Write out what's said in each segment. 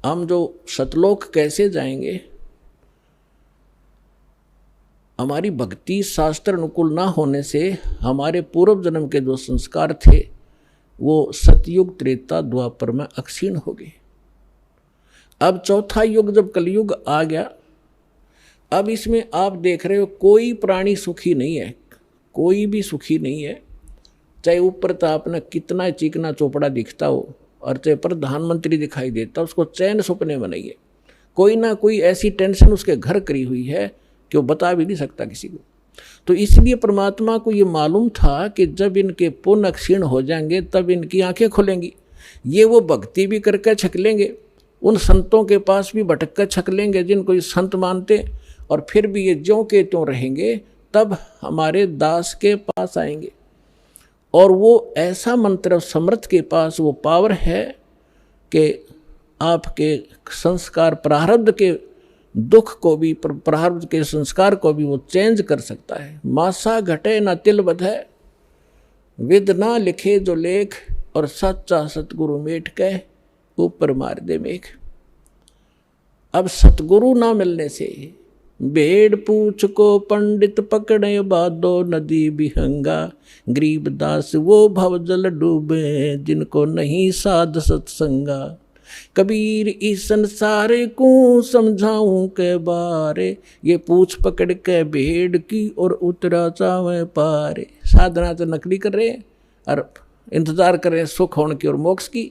हम जो सतलोक कैसे जाएंगे, हमारी भक्ति शास्त्र अनुकूल ना होने से हमारे पूर्व जन्म के जो संस्कार थे वो सतयुग त्रेता द्वापर में अक्षीण हो गए। अब चौथा युग जब कलयुग आ गया, अब इसमें आप देख रहे हो कोई प्राणी सुखी नहीं है, कोई भी सुखी नहीं है। चाहे ऊपर तो आपने कितना चिकना चोपड़ा दिखता हो और चाहे प्रधानमंत्री दिखाई देता, उसको चैन सपने में नहीं है। कोई ना कोई ऐसी टेंशन उसके घर करी हुई है कि वो बता भी नहीं सकता किसी को। तो इसलिए परमात्मा को ये मालूम था कि जब इनके पुण्य क्षीण हो जाएंगे तब इनकी आंखें खुलेंगी। ये वो भक्ति भी करके छक लेंगे, उन संतों के पास भी भटक कर छक लेंगे जिनको ये संत मानते, और फिर भी ये ज्यों के त्यों रहेंगे, तब हमारे दास के पास आएंगे। और वो ऐसा मंत्र समर्थ के पास वो पावर है कि आपके संस्कार प्रारब्ध के दुख को भी, प्रारब्ध के संस्कार को भी वो चेंज कर सकता है। मासा घटे ना तिल बधे, विद ना लिखे जो लेख, और सच्चा सतगुरु मेट के ऊपर मार दे मेघ। अब सतगुरु ना मिलने से भेड़ पूछ को पंडित पकड़े बादो नदी बिहंगा, गरीब दास वो भवजल डूबे जिनको नहीं साध सत्संगा। कबीर इस संसारे को समझाऊं के बारे, ये पूछ पकड़ के भेड़ की और उतरा चावे पारे। साधना तो नकली कर रहे हैं और इंतजार कर रहे हैं सुख होने की और मोक्ष की।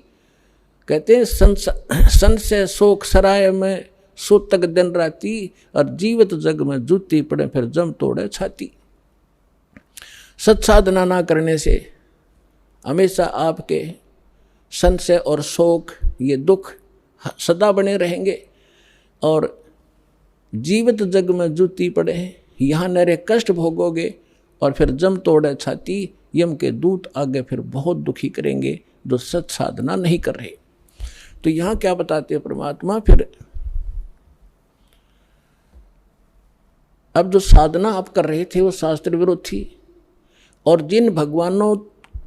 कहते हैं सन से शोक सराय में सूतक दिन राती, और जीवित जग में जूती पड़े फिर जम तोड़े छाती। सत्साधना ना करने से हमेशा आपके संशय और शोक, ये दुख सदा बने रहेंगे, और जीवित जग में जूती पड़े यहाँ नरे कष्ट भोगोगे, और फिर जम तोड़े छाती। यम के दूत आगे फिर बहुत दुखी करेंगे जो सत साधना नहीं कर रहे। तो यहाँ क्या बताते हैं परमात्मा, फिर अब जो साधना आप कर रहे थे वो शास्त्र विरुद्ध थी, और जिन भगवानों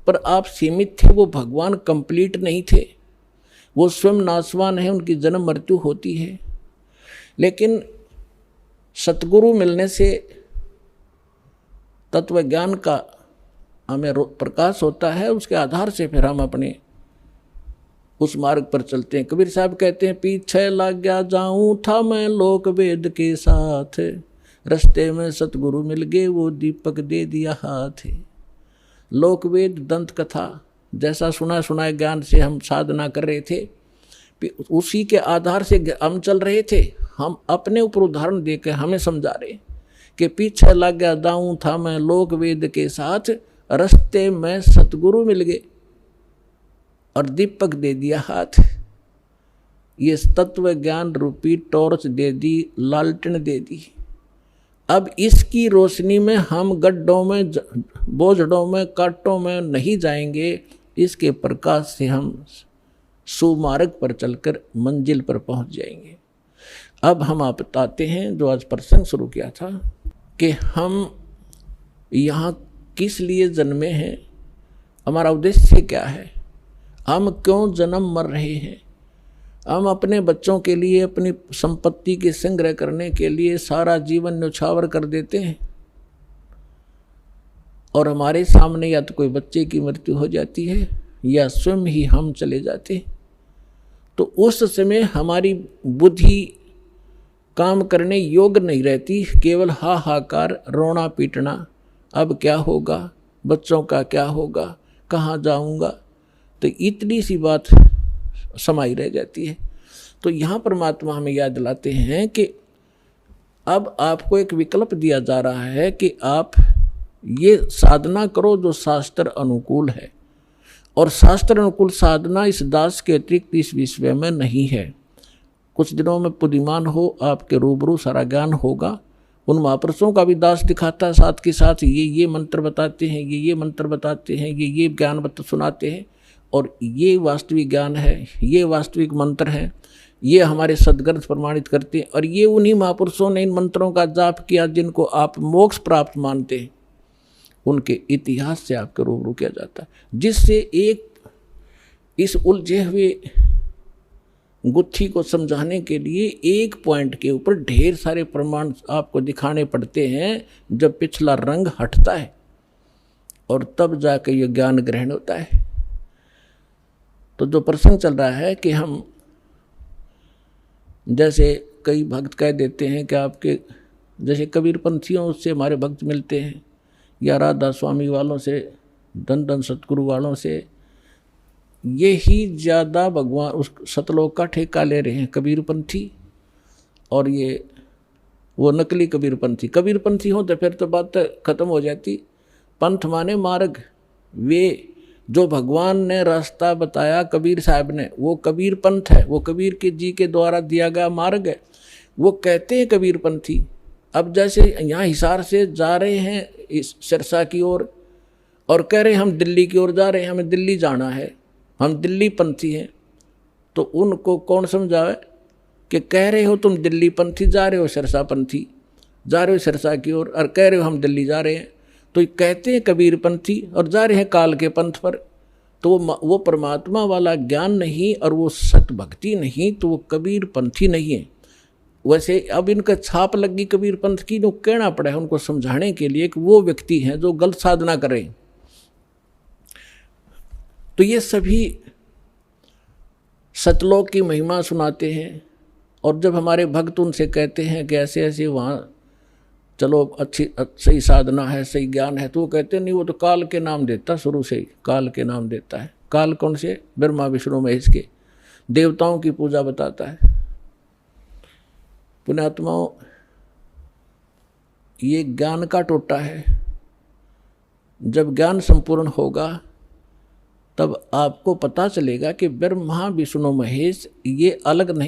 पर आप सीमित थे वो भगवान कंप्लीट नहीं थे, वो स्वयं नाशवान है, उनकी जन्म मृत्यु होती है। लेकिन सतगुरु मिलने से तत्व ज्ञान का हमें प्रकाश होता है, उसके आधार से फिर हम अपने उस मार्ग पर चलते हैं। कबीर साहब कहते हैं, पीछे लग गया जाऊं था मैं लोक वेद के साथ, रास्ते में सतगुरु मिल गए वो दीपक दे दिया हाथ। लोक वेद दंत कथा जैसा सुना सुनाए ज्ञान से हम साधना कर रहे थे, उसी के आधार से हम चल रहे थे। हम अपने ऊपर उदाहरण देकर हमें समझा रहे कि पीछे लग गया दाऊं था मैं लोक वेद के साथ, रास्ते में सतगुरु मिल गए और दीपक दे दिया हाथ। ये तत्व ज्ञान रूपी टॉर्च दे दी, लालटेन दे दी। अब इसकी रोशनी में हम गड्ढों में, बोझड़ों में, कांटों में नहीं जाएंगे, इसके प्रकाश से हम सुमार्ग पर चलकर मंजिल पर पहुंच जाएंगे। अब हम आप बताते हैं जो आज प्रसंग शुरू किया था कि हम यहाँ किस लिए जन्मे हैं, हमारा उद्देश्य क्या है, हम क्यों जन्म मर रहे हैं। हम अपने बच्चों के लिए, अपनी संपत्ति के संग्रह करने के लिए सारा जीवन न्यौछावर कर देते हैं, और हमारे सामने या तो कोई बच्चे की मृत्यु हो जाती है या स्वयं ही हम चले जाते हैं। तो उस समय हमारी बुद्धि काम करने योग्य नहीं रहती, केवल हाहाकार, रोना पीटना, अब क्या होगा, बच्चों का क्या होगा, कहाँ जाऊँगा, तो इतनी सी बात समाई रह जाती है। तो यहाँ परमात्मा हमें याद दिलाते हैं कि अब आपको एक विकल्प दिया जा रहा है कि आप ये साधना करो जो शास्त्र अनुकूल है, और शास्त्र अनुकूल साधना इस दास के अतिरिक्त इस विश्व में नहीं है। कुछ दिनों में पुदिमान हो, आपके रूबरू सारा ज्ञान होगा। उन महापुरुषों का भी दास दिखाता है, साथ के साथ ये मंत्र बताते हैं, ये मंत्र बताते हैं, ये ज्ञान सुनाते हैं, और ये वास्तविक ज्ञान है, ये वास्तविक मंत्र है, ये हमारे सदग्रंथ प्रमाणित करते हैं। और ये उन्हीं महापुरुषों ने इन मंत्रों का जाप किया जिनको आप मोक्ष प्राप्त मानते हैं, उनके इतिहास से आपके रूबरू किया जाता है, जिससे एक इस उलझे हुए गुत्थी को समझाने के लिए एक पॉइंट के ऊपर ढेर सारे प्रमाण आपको दिखाने पड़ते हैं, जब पिछला रंग हटता है और तब जाके ये ज्ञान ग्रहण होता है। तो जो प्रसंग चल रहा है कि हम जैसे कई भक्त कह देते हैं कि आपके जैसे कबीरपंथियों से हमारे भक्त मिलते हैं, या राधा स्वामी वालों से, धन धन सतगुरु वालों से, ये ही ज़्यादा भगवान उस सतलोक का ठेका ले रहे हैं कबीरपंथी। और ये वो नकली कबीरपंथी, कबीरपंथी हो तो फिर तो बात खत्म हो जाती। पंथ माने मार्ग, वे जो भगवान ने रास्ता बताया कबीर साहब ने, वो कबीर पंथ है, वो कबीर के जी के द्वारा दिया गया मार्ग है, वो कहते हैं कबीरपंथी। अब जैसे यहाँ हिसार से जा रहे हैं इस सिरसा की ओर और कह रहे हैं हम दिल्ली की ओर जा रहे हैं, हमें दिल्ली जाना है, हम दिल्ली पंथी हैं, तो उनको कौन समझावे कि कह रहे हो तुम दिल्ली पंथी, जा रहे हो सिरसा पंथी, जा रहे हो सिरसा की ओर और कह रहे हो हम दिल्ली जा रहे हैं। तो ये कहते हैं कबीर पंथी और जा रहे हैं काल के पंथ पर। तो वो परमात्मा वाला ज्ञान नहीं और वो सत भक्ति नहीं, तो वो कबीर पंथी नहीं है। वैसे अब इनका छाप लगी कबीर पंथ की, जो कहना पड़ा है उनको समझाने के लिए कि वो व्यक्ति हैं जो गलत साधना करें। तो ये सभी सतलोक की महिमा सुनाते हैं, और जब हमारे भक्त उनसे कहते हैं कि ऐसे ऐसे वहाँ चलो अच्छी सही साधना है, सही ज्ञान है, तो वो कहते नहीं, वो तो काल के नाम देता, शुरू से ही काल के नाम देता है। काल कौन से? ब्रह्मा विष्णु महेश के, देवताओं की पूजा बताता है। पुण्यात्माओं, ये ज्ञान का टोटा है। जब ज्ञान संपूर्ण होगा तब आपको पता चलेगा कि ब्रह्मा विष्णु महेश ये अलग नहीं।